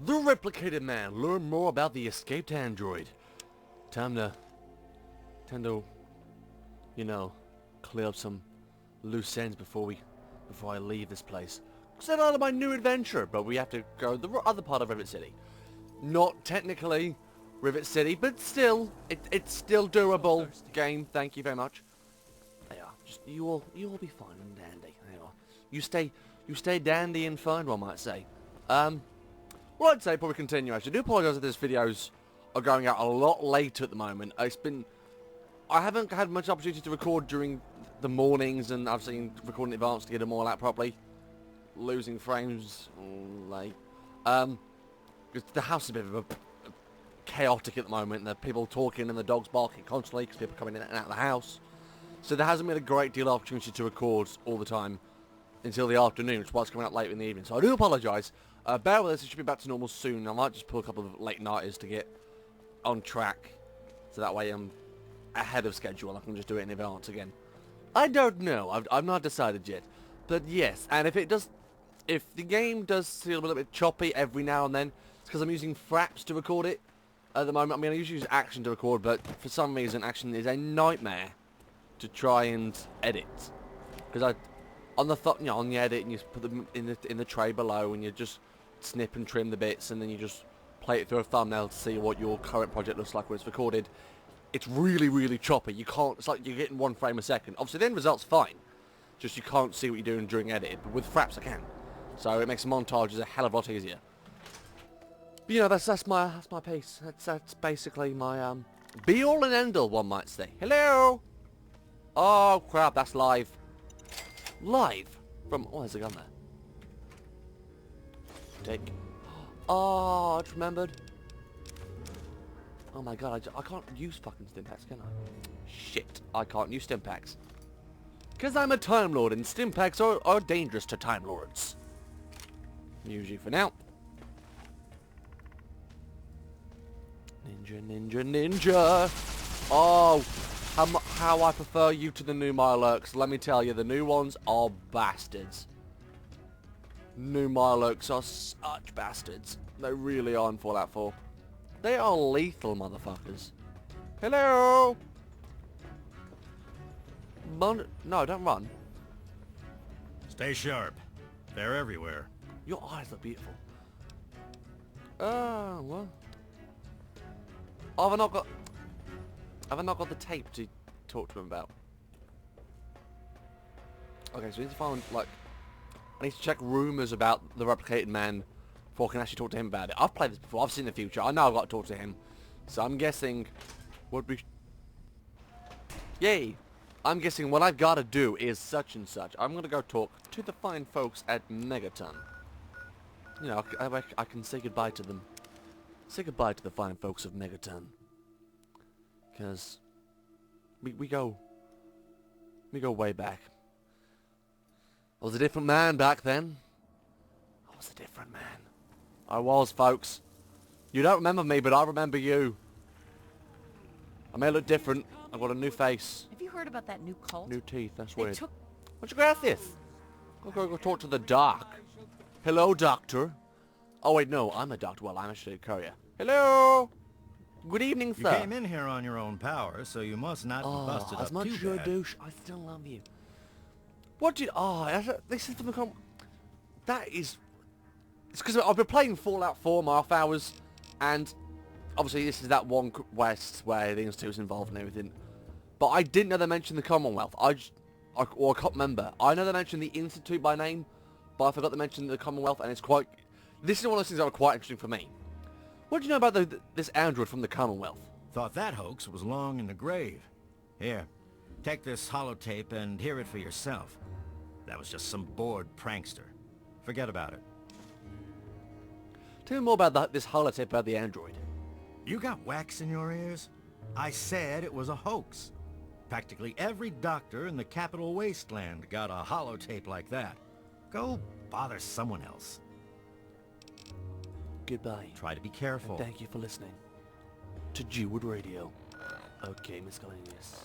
The Replicated Man. Learn more about the escaped android. Time to, you know, clear up some loose ends before I leave this place. Set out on my new adventure, but we have to go the other part of Rivet City. Not technically Rivet City, but still, it's still doable. Game, thank you very much. There you are. Just you all be fine and dandy. There you are. You stay dandy and fine, one might say. Well, I'd say before we continue, actually, I do apologise if these videos are going out a lot later at the moment. I haven't had much opportunity to record during the mornings, and I've seen recording in advance to get them all out properly. Losing frames, like, the house is a bit of a chaotic at the moment. There are people talking and the dogs barking constantly because people are coming in and out of the house. So there hasn't been a great deal of opportunity to record all the time until the afternoon, which was coming out later in the evening. So I do apologise. Bear with us, it should be back to normal soon. I might just pull a couple of late nighters to get on track, so that way I'm ahead of schedule. I can just do it in advance again. I don't know. I've not decided yet. But yes, and if the game does feel a little bit choppy every now and then, it's because I'm using fraps to record it at the moment. I mean, I usually use Action to record, but for some reason Action is a nightmare to try and edit. Because on the edit, and you put them in the tray below, and you just snip and trim the bits, and then you just play it through a thumbnail to see what your current project looks like when it's recorded. It's really, really choppy. You can't. It's like you're getting 1 frame a second. Obviously, the end result's fine. Just you can't see what you're doing during editing. But with fraps, I can. So it makes montages a hell of a lot easier. But, you know, that's my piece. That's basically my be all and end all, one might say. Hello. Oh crap! That's live. Live from. Oh, there's a gun there. Take. Oh, I just remembered. Oh my god, I can't use fucking Stimpaks, can I? Shit, I can't use Stimpaks. Because I'm a Time Lord, and Stimpaks are dangerous to Time Lords. Usually for now. Ninja, ninja, ninja. Oh, how I prefer you to the new Mirelurks. Let me tell you, the new ones are bastards. New Mirelurks are such bastards. They really are in Fallout 4. They are lethal, motherfuckers. Hello! No, don't run. Stay sharp. They're everywhere. Your eyes are beautiful. What? Have I not got the tape to talk to him about? Okay, so we need to find, like... I need to check rumours about the Replicated Man before I can actually talk to him about it. I've played this before. I've seen the future. I know I've got to talk to him. So I'm guessing... Yay! I'm guessing what I've got to do is such and such. I'm going to go talk to the fine folks at Megaton. You know, I can say goodbye to them. Say goodbye to the fine folks of Megaton. Because... We go way back. I was a different man back then. I was a different man. I was, folks. You don't remember me, but I remember you. I may look different. I've got a new face. Have you heard about that new cult? New teeth, that's weird. Why'd you grab this? Go talk to the doc. Hello, doctor. Oh, wait, no, I'm a doctor. Well, I'm actually a courier. Hello. Good evening, sir. You came in here on your own power, so you must not be busted up as much too as you're a bad. douche, I still love you. What did... Oh, this is from the... That is... It's because I've been playing Fallout 4 my hours, and obviously this is that one west where the Institute's involved and everything. But I didn't know they mentioned the Commonwealth. I can't remember. I know they mentioned the Institute by name, but I forgot to mention the Commonwealth, and it's quite... This is one of those things that are quite interesting for me. What do you know about this android from the Commonwealth? Thought that hoax was long in the grave. Here, take this holotape and hear it for yourself. That was just some bored prankster. Forget about it. Tell me more about this holotape about the android. You got wax in your ears? I said it was a hoax. Practically every doctor in the capital wasteland got a holotape like that. Go bother someone else. Goodbye. Try to be careful. And thank you for listening to Jewwood Radio. Okay, miscellaneous.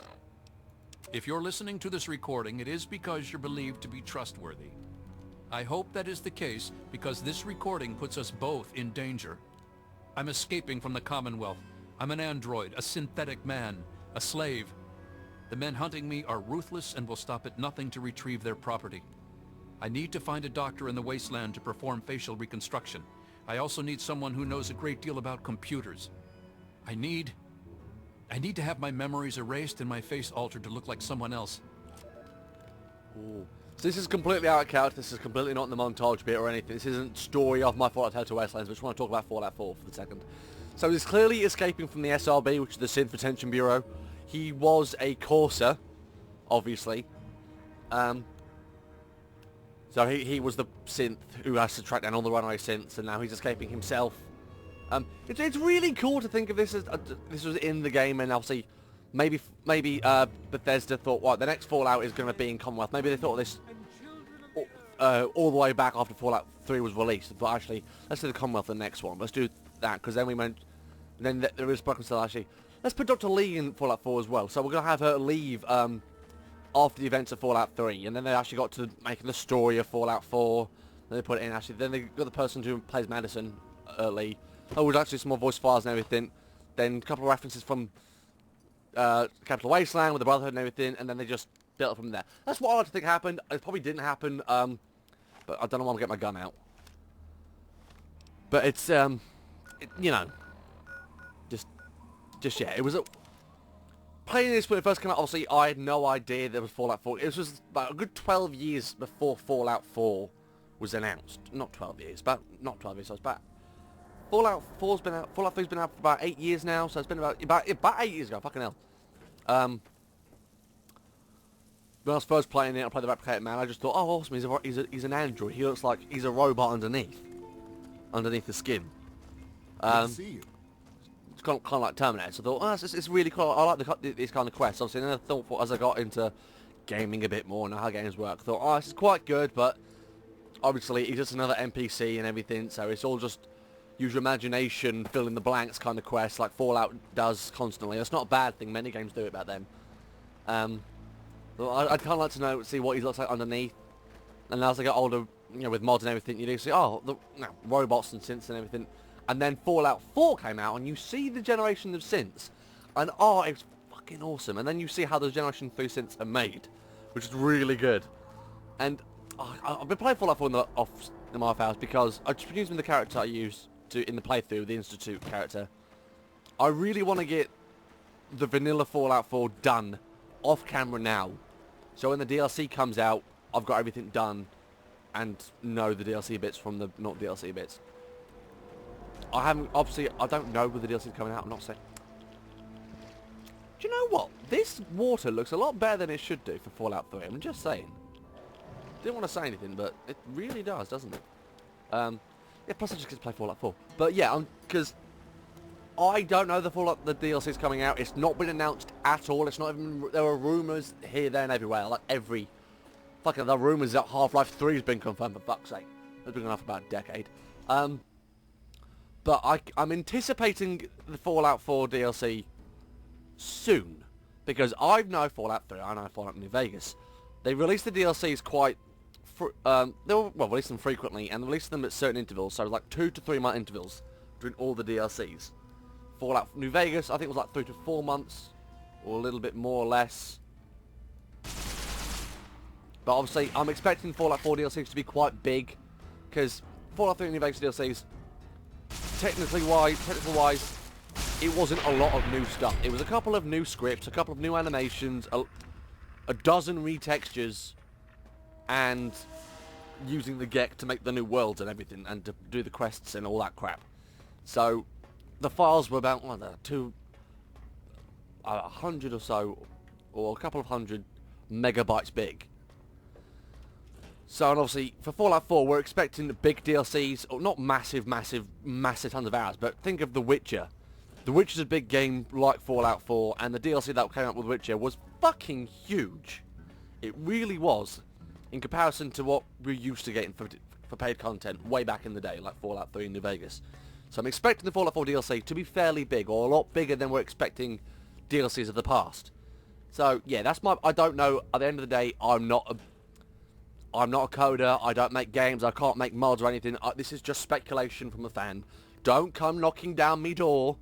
If you're listening to this recording, it is because you're believed to be trustworthy. I hope that is the case, because this recording puts us both in danger. I'm escaping from the Commonwealth. I'm an android, a synthetic man, a slave. The men hunting me are ruthless and will stop at nothing to retrieve their property. I need to find a doctor in the wasteland to perform facial reconstruction. I also need someone who knows a great deal about computers. I need to have my memories erased and my face altered to look like someone else. Ooh. So this is completely out of character. This is completely not in the montage bit or anything. This isn't story of my Fallout Tale of Two Wastelands. I just want to talk about Fallout 4 for a second. So he's clearly escaping from the SRB, which is the Synth Retention Bureau. He was a Courser, obviously. So he was the synth who has to track down all the runaway synths, and now he's escaping himself. It's really cool to think of this as this was in the game, and obviously maybe Bethesda thought, what, the next Fallout is going to be in Commonwealth. Maybe they thought of this all the way back after Fallout 3 was released. But actually, let's do the Commonwealth the next one. Let's do that, because then we went. Then there is broken still actually. Let's put Dr. Lee in Fallout 4 as well. So we're going to have her leave after the events of Fallout 3, and then they actually got to making the story of Fallout 4. Then they put it in actually. Then they got the person who plays Madison, Lee. Oh, we'd actually some more voice files and everything. Then a couple of references from Capital Wasteland with the Brotherhood and everything, and then they just built it from there. That's what I like to think happened. It probably didn't happen, but I don't know why I'm getting my gun out. But it's you know, just yeah, it was playing this when it first came out. Obviously, I had no idea there was Fallout 4. It was about a good 12 years before Fallout 4 was announced. Not 12 years, but not 12 years. So it's about Fallout 4's been out. Fallout 3's been out for about 8 years now. So it's been about 8 years ago. Fucking hell. When I was first playing it, I played the Replicated Man. I just thought, oh, awesome. He's an android. He looks like he's a robot underneath the skin. Good to see you. It's kind of like Terminator. So I thought, oh, it's really cool. I like these kind of quests. Obviously, then I thought, as I got into gaming a bit more and how games work, I thought, oh, this is quite good, but obviously he's just another NPC and everything, so it's all just use your imagination, fill in the blanks kind of quest, like Fallout does constantly. It's not a bad thing. Many games do it back then. I'd kind of like to see what he looks like underneath. And as I get older, you know, with mods and everything, you do see, oh, robots and synths and everything. And then Fallout 4 came out, and you see the generation of synths, and oh, it's fucking awesome. And then you see how those Generation 3 synths are made, which is really good. And I've been playing Fallout 4 in the Mohave house because I just using the character I used in the playthrough, the Institute character. I really want to get the vanilla Fallout 4 done off camera now, so when the DLC comes out, I've got everything done and know the DLC bits from the not DLC bits. I don't know where the DLC is coming out. I'm not saying. Do you know what? This water looks a lot better than it should do for Fallout 3. I'm just saying. Didn't want to say anything, but it really does, doesn't it? Yeah, plus I just get to play Fallout 4. But yeah, because I don't know the Fallout, the DLC is coming out. It's not been announced at all. It's not even. There are rumours here, there, and everywhere. Like fucking the rumours that Half-Life 3 has been confirmed. For fuck's sake, it's been going on for about a decade. But I'm anticipating the Fallout 4 DLC soon, because I know Fallout 3, I know Fallout New Vegas. They release the DLCs quite, they'll release them frequently, and release them at certain intervals, so like 2 to 3 month intervals between all the DLCs. Fallout New Vegas, I think it was like 3 to 4 months, or a little bit more or less. But obviously, I'm expecting Fallout 4 DLCs to be quite big, because Fallout 3 New Vegas DLCs, technical wise, it wasn't a lot of new stuff. It was a couple of new scripts, a couple of new animations, a dozen retextures, and using the GEC to make the new worlds and everything, and to do the quests and all that crap. So, the files were about, 100 or so, or a couple of hundred megabytes big. So, and obviously, for Fallout 4, we're expecting big DLCs, or not massive tons of hours, but think of The Witcher. The Witcher's a big game like Fallout 4, and the DLC that came out with The Witcher was fucking huge. It really was, in comparison to what we're used to getting for paid content way back in the day, like Fallout 3 in New Vegas. So I'm expecting the Fallout 4 DLC to be fairly big, or a lot bigger than we're expecting DLCs of the past. So, yeah, that's I don't know, at the end of the day, I'm not a coder. I don't make games. I can't make mods or anything. This is just speculation from a fan. Don't come knocking down me door.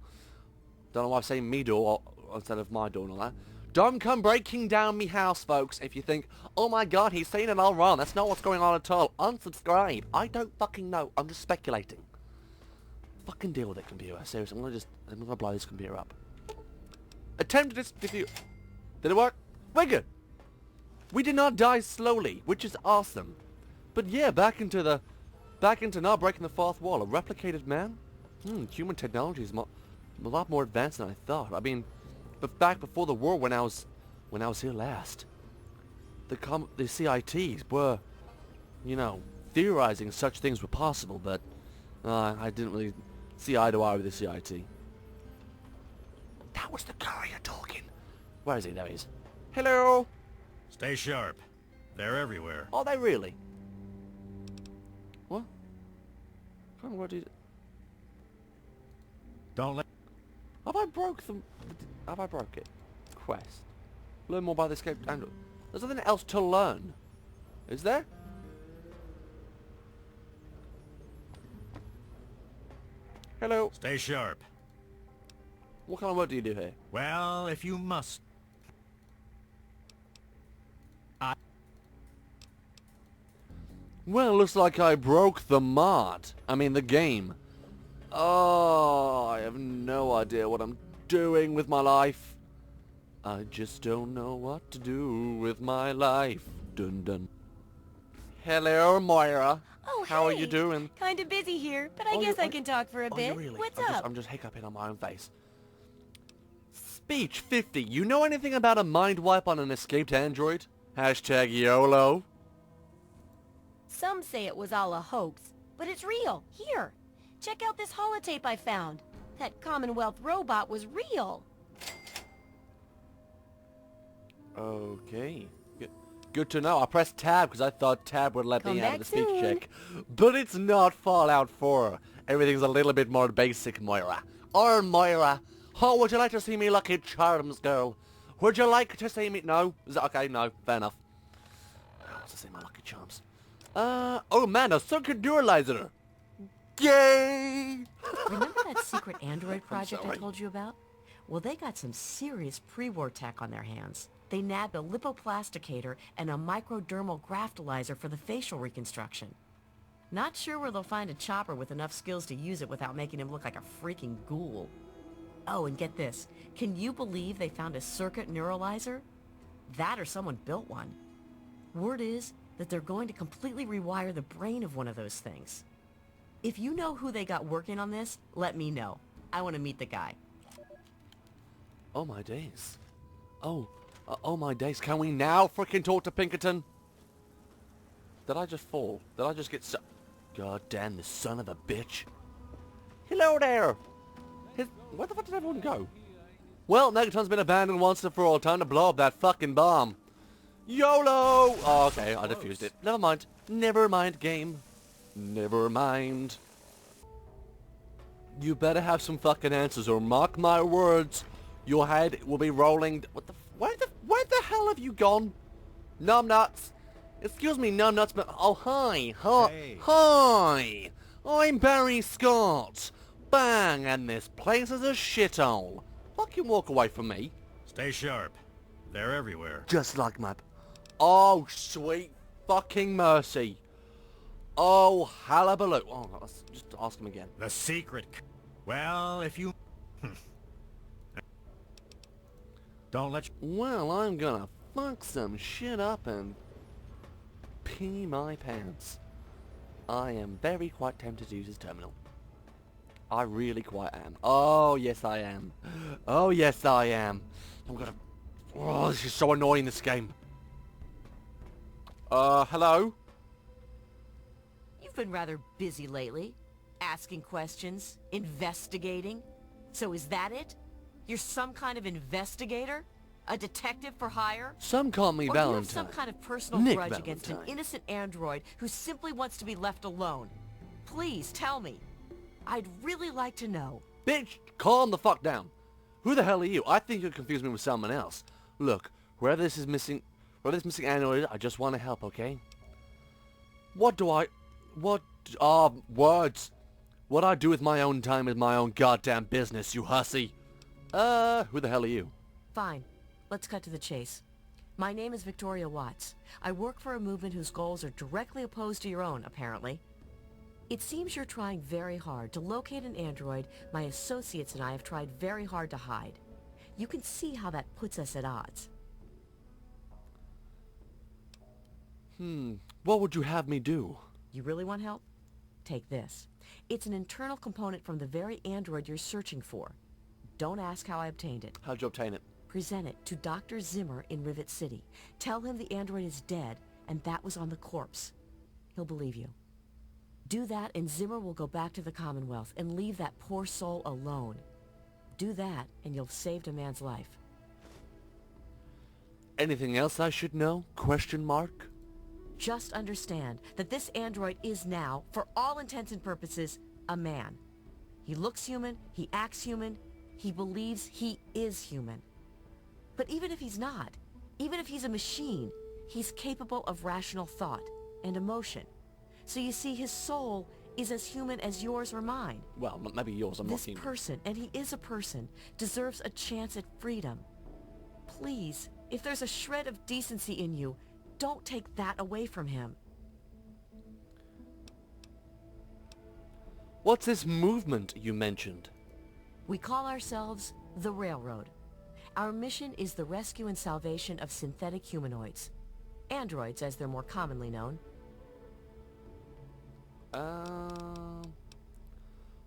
Don't know why I'm saying me door instead of my door and all that. Don't come breaking down me house, folks, if you think, oh my god, he's saying it all wrong. That's not what's going on at all. Unsubscribe. I don't fucking know. I'm just speculating. Fucking deal with it, computer. Seriously, I'm gonna blow this computer up. Attempt this defuse. Did it work? We're good. We did not die slowly, which is awesome. But yeah, back into now breaking the fourth wall. A replicated man? Human technology is a lot more advanced than I thought. I mean, but back before the war, when I was here last, the CITs were, you know, theorizing such things were possible, but I didn't really see eye to eye with the CIT. That was the courier talking. Where is he? There he is. Hello. Stay sharp. They're everywhere. Are they really? What? Kind of what did? Don't let... Have I broke it? Quest. Learn more about the escaped android. There's nothing else to learn. Is there? Hello. Stay sharp. What kind of work do you do here? Well, if you must... Well, looks like I broke the mod. I mean, the game. Oh, I have no idea what I'm doing with my life. I just don't know what to do with my life. Dun dun. Hello, Moira. Oh, How are hey. you doing? Kind of busy here, but I Oh, guess you- I can talk for a Oh, bit. you really? What's I'm up? I'm just hiccuping on my own face. Speech 50. You know anything about a mind wipe on an escaped android? Hashtag YOLO. Some say it was all a hoax, but it's real. Here, check out this holotape I found. That Commonwealth robot was real. Okay. Good to know. I pressed tab because I thought tab would let Come me out of back the speech soon. check. But it's not Fallout 4. Everything's a little bit more basic, Moira. Or Moira. Oh, would you like to see me Lucky Charms, girl? Would you like to see me... No? Is that okay? No. Fair enough. I want to see my Lucky Charms. Oh man, a circuit neuralizer. Yay! Remember that secret android project I sorry. told you about? Well, they got some serious pre-war tech on their hands. They nabbed a lipoplasticator and a microdermal graftalizer for the facial reconstruction. Not sure where they'll find a chopper with enough skills to use it without making him look like a freaking ghoul. Oh, and get this. Can you believe they found a circuit neuralizer? That or someone built one. Word is that they're going to completely rewire the brain of one of those things. If you know who they got working on this, let me know. I want to meet the guy. Oh my days. Oh my days. Can we now frickin' talk to Pinkerton? Did I just fall? Did I just get God damn, this son of a bitch. Hello there. Where the fuck did everyone go? Well, Megaton's been abandoned once and for all. Time to blow up that fucking bomb. YOLO! Oh, okay, I defused it. Never mind. Never mind, game. Never mind. You better have some fucking answers or mark my words. Your head will be rolling... Where the hell have you gone? Numbnuts. Excuse me, numbnuts, but... Oh, hi. Hey. Hi. I'm Barry Scott. Bang, and this place is a shithole. Fucking walk away from me. Stay sharp. They're everywhere. Just like my... Oh, sweet fucking mercy. Oh, hullabaloo. Oh, let's just ask him again. The secret... Well, if you... Don't let... Well, I'm gonna fuck some shit up and pee my pants. I am very quite tempted to use his terminal. I really quite am. Oh, yes I am. Oh, yes I am. I'm gonna... Oh, this is so annoying, this game. Hello? You've been rather busy lately. Asking questions, investigating. So is that it? You're some kind of investigator? A detective for hire? Some call me Or Valentine. do you have some kind of personal Nick grudge against an Valentine. innocent android who simply wants to be left alone? Please tell me. I'd really like to know. Bitch, calm the fuck down. Who the hell are you? I think you confused me with someone else. Look, wherever this missing android is, I just want to help, okay? Words. What I do with my own time is my own goddamn business, you hussy. Who the hell are you? Fine. Let's cut to the chase. My name is Victoria Watts. I work for a movement whose goals are directly opposed to your own, apparently. It seems you're trying very hard to locate an android my associates and I have tried very hard to hide. You can see how that puts us at odds. What would you have me do? You really want help? Take this. It's an internal component from the very android you're searching for. Don't ask how I obtained it. How'd you obtain it? Present it to Dr. Zimmer in Rivet City. Tell him the android is dead, and that was on the corpse. He'll believe you. Do that, and Zimmer will go back to the Commonwealth and leave that poor soul alone. Do that, and you've saved a man's life. Anything else I should know? Question mark? Just understand that this android is now, for all intents and purposes, a man. He looks human, he acts human, he believes he is human. But even if he's not, even if he's a machine, he's capable of rational thought and emotion. So you see, his soul is as human as yours or mine. Well, maybe yours, I'm not This human. person, and he is a person, deserves a chance at freedom. Please, if there's a shred of decency in you, don't take that away from him. What's this movement you mentioned? We call ourselves the Railroad. Our mission is the rescue and salvation of synthetic humanoids. Androids, as they're more commonly known.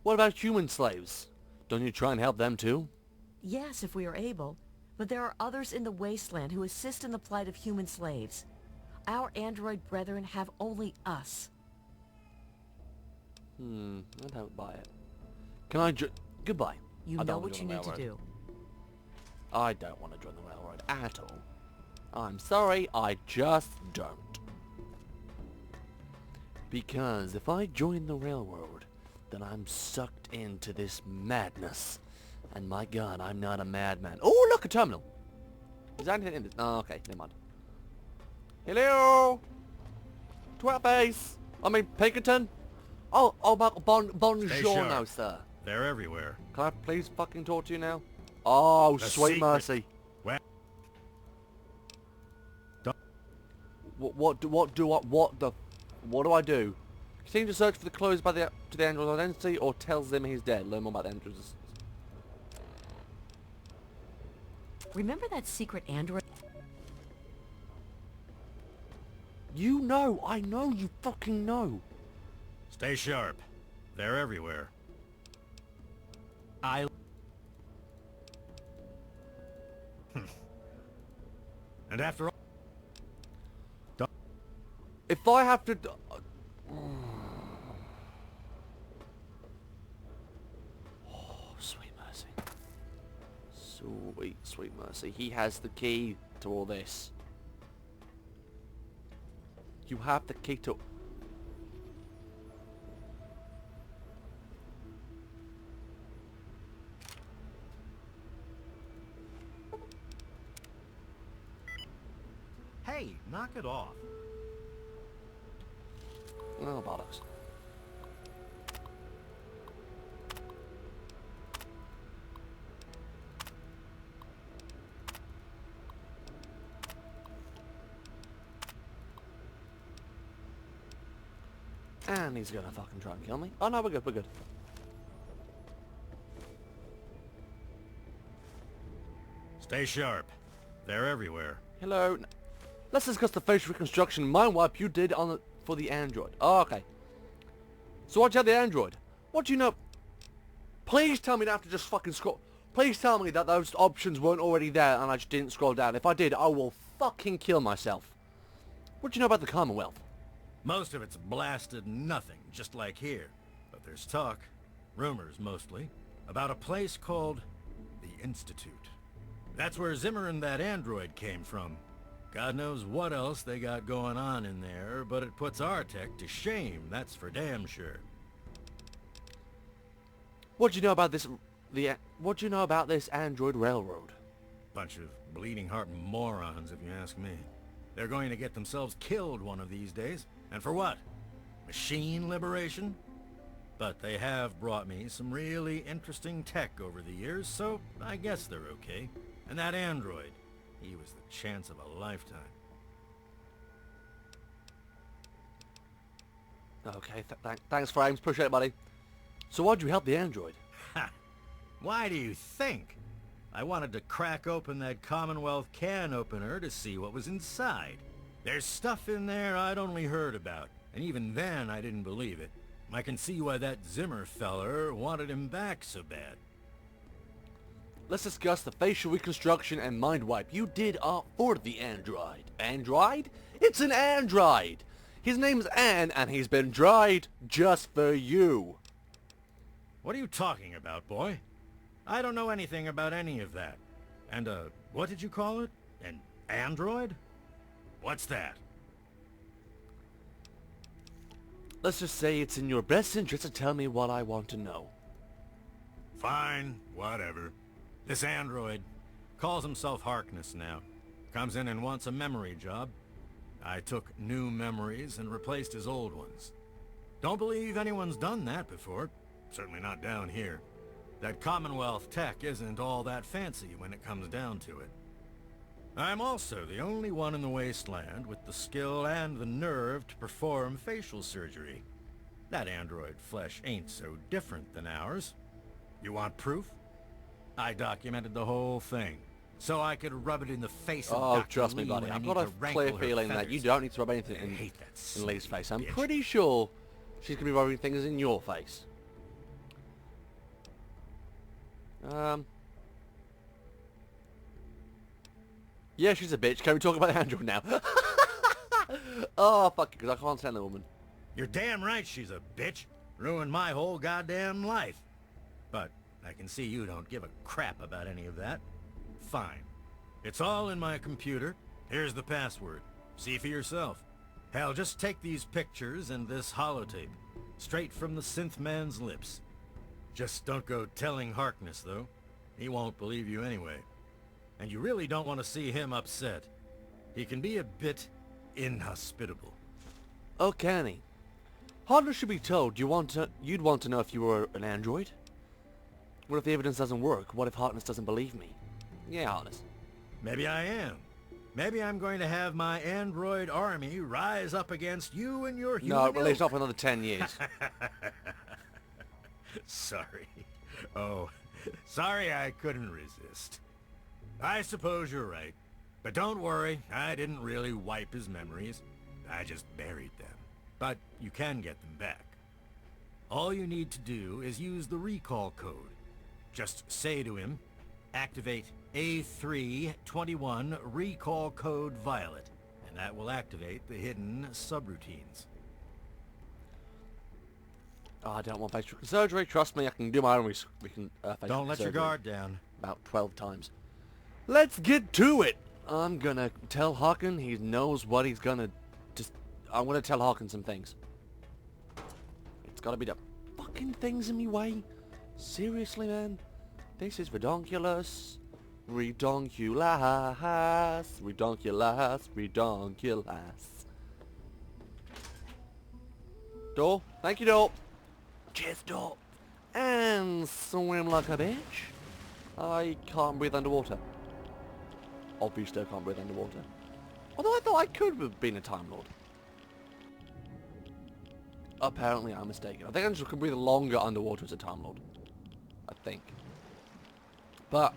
What about human slaves? Don't you try and help them too? Yes, if we are able. But there are others in the wasteland who assist in the plight of human slaves. Our android brethren have only us. I don't buy it. Can I Goodbye. You I know don't what wanna you join need the to do. I don't want to join the railroad at all. I'm sorry, I just don't. Because if I join the railroad, then I'm sucked into this madness. And my god, I'm not a madman. Oh, look, a terminal. Is there anything in this? Oh, okay, never mind. Hello? To our base. I mean, Pinkerton? Oh, bonjour sharp. now, sir. They're everywhere. Can I please fucking talk to you now? Oh, The sweet secret- mercy. Well, What do I do? Continue to search for the clues to the android's identity, or tells him he's dead. Learn more about the androids. Remember that secret android? You know, I know, you fucking know. stay sharp. They're everywhere. And after all... If I have to... Oh, sweet mercy. Sweet, sweet mercy. He has the key to all this. You have the key to... Hey, knock it off. Oh, bollocks. And he's gonna fucking try and kill me. Oh no, we're good, we're good. Stay sharp. They're everywhere. Hello. Let's discuss the facial reconstruction mind wipe you did for the android. Oh, okay. So why'd you have the android? What do you know? Please tell me not to just fucking scroll. Please tell me that those options weren't already there and I just didn't scroll down. If I did, I will fucking kill myself. What do you know about the Commonwealth? Most of it's blasted nothing, just like here. But there's talk, rumors mostly, about a place called the Institute. That's where Zimmer and that android came from. God knows what else they got going on in there, but it puts our tech to shame, that's for damn sure. What do you know about this? What do you know about this android railroad? Bunch of bleeding heart morons, if you ask me. They're going to get themselves killed one of these days. And for what? Machine liberation? But they have brought me some really interesting tech over the years, so I guess they're okay. And that android, he was the chance of a lifetime. Okay, thanks for Ames. Appreciate it, buddy. So why'd you help the android? Ha! Why do you think? I wanted to crack open that Commonwealth can opener to see what was inside. There's stuff in there I'd only heard about, and even then I didn't believe it. I can see why that Zimmer feller wanted him back so bad. Let's discuss the facial reconstruction and mind wipe you did for the android. Android? It's an android! His name's Ann, and he's been dried just for you. What are you talking about, boy? I don't know anything about any of that. And, what did you call it? An android? What's that? Let's just say it's in your best interest to tell me what I want to know. Fine, whatever. This android calls himself Harkness now. Comes in and wants a memory job. I took new memories and replaced his old ones. Don't believe anyone's done that before. Certainly not down here. That Commonwealth tech isn't all that fancy when it comes down to it. I'm also the only one in the wasteland with the skill and the nerve to perform facial surgery. That android flesh ain't so different than ours. You want proof? I documented the whole thing, so I could rub it in the face of Dr. Trust me, Lee buddy. when I I've need got a to rankle clear her feeling that you feathers. don't need to rub anything I hate that in Lee's face. I'm bitch. pretty sure she's going to be rubbing things in your face. Yeah, she's a bitch. Can we talk about Andrew now? Oh, fuck it, because I can't stand the woman. You're damn right she's a bitch. Ruined my whole goddamn life. But I can see you don't give a crap about any of that. Fine. It's all in my computer. Here's the password. See for yourself. Hell, just take these pictures and this holotape. Straight from the synth man's lips. Just don't go telling Harkness, though. He won't believe you anyway. And you really don't want to see him upset. He can be a bit inhospitable. Oh, can he? Harkness should be told you'd want to know if you were an android. What if the evidence doesn't work? What if Harkness doesn't believe me? Yeah, Harkness. Maybe I am. Maybe I'm going to have my android army rise up against you and your human No, at least ilk. not for another 10 years. Sorry. Oh, sorry I couldn't resist. I suppose you're right. But don't worry, I didn't really wipe his memories. I just buried them. But you can get them back. All you need to do is use the recall code. Just say to him, activate A321 recall code Violet, and that will activate the hidden subroutines. Oh, I don't want facial surgery. Trust me, I can do my own facial Don't let your surgery guard down. about 12 times. Let's get to it. I'm gonna tell Harkin he knows what he's gonna... I'm gonna tell Harkin some things. It's gotta be the fucking things in me way. Seriously, man? This is redonkulous. Redonkulous. Redonkulous. Redonkulous. Door. Thank you, door. Cheers, door. And swim like a bitch. I can't breathe underwater. Obviously I can't breathe underwater. Although I thought I could have been a Time Lord. Apparently I'm mistaken. I think I just can breathe longer underwater as a Time Lord. I think. But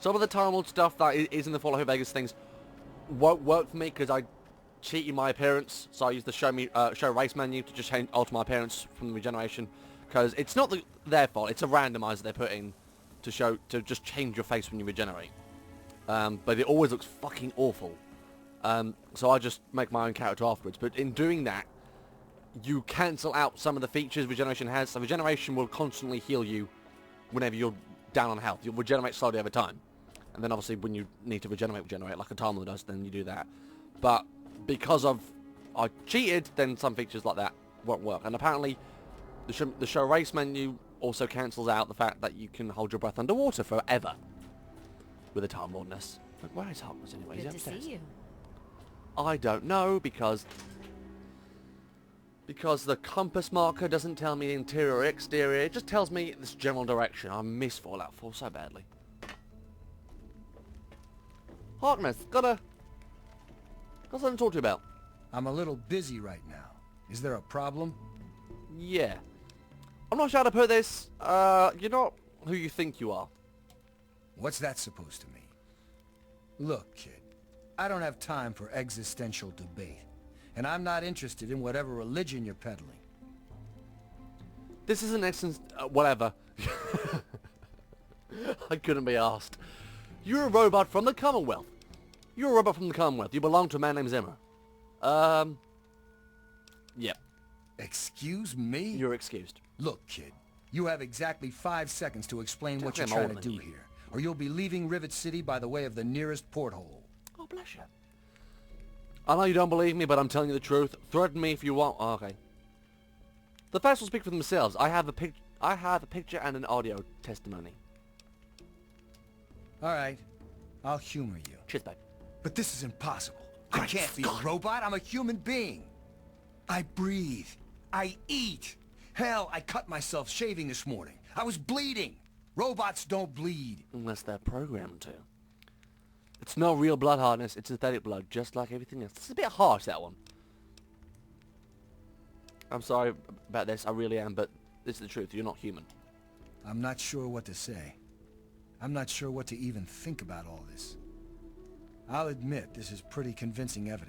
some of the Time Lord stuff that is in the Fallout Vegas things won't work for me because I cheated my appearance. So I used the show race menu to just alter my appearance from the regeneration. Because it's not their fault. It's a randomizer they put in to just change your face when you regenerate. But it always looks fucking awful. So I just make my own character afterwards. But in doing that, you cancel out some of the features regeneration has. So regeneration will constantly heal you whenever you're down on health. You'll regenerate slowly over time. And then obviously when you need to regenerate like a Time Lord does, then you do that. But because I cheated, then some features like that won't work. And apparently the show race menu also cancels out the fact that you can hold your breath underwater forever with a Time Lordness. But where is Harkness anyway? Is he Good to upstairs? see you. I don't know because Because the compass marker doesn't tell me interior or exterior, it just tells me this general direction. I miss Fallout 4 so badly. Harkness, got something to talk to you about. I'm a little busy right now. Is there a problem? Yeah. I'm not sure how to put this. You're not who you think you are. What's that supposed to mean? Look, kid, I don't have time for existential debate. And I'm not interested in whatever religion you're peddling. This is an excellent... whatever. I couldn't be asked. You're a robot from the Commonwealth. You're a robot from the Commonwealth. You belong to a man named Zimmer. Yep. Excuse me? You're excused. Look, kid, you have exactly 5 seconds to explain what you're Technically, trying I'm to older do than you. here, or you'll be leaving Rivet City by the way of the nearest porthole. Oh, bless you. I know you don't believe me, but I'm telling you the truth. Threaten me if you want. Oh, okay. The facts will speak for themselves. I have a picture and an audio testimony. All right, I'll humor you. Cheers, babe. But this is impossible. I Great can't be Scott. a robot. I'm a human being. I breathe. I eat. Hell, I cut myself shaving this morning. I was bleeding. Robots don't bleed. Unless they're programmed to. It's no real blood hardness. It's synthetic blood, just like everything else. This is a bit harsh, that one. I'm sorry about this. I really am, but this is the truth. You're not human. I'm not sure what to say. I'm not sure what to even think about all this. I'll admit this is pretty convincing evidence.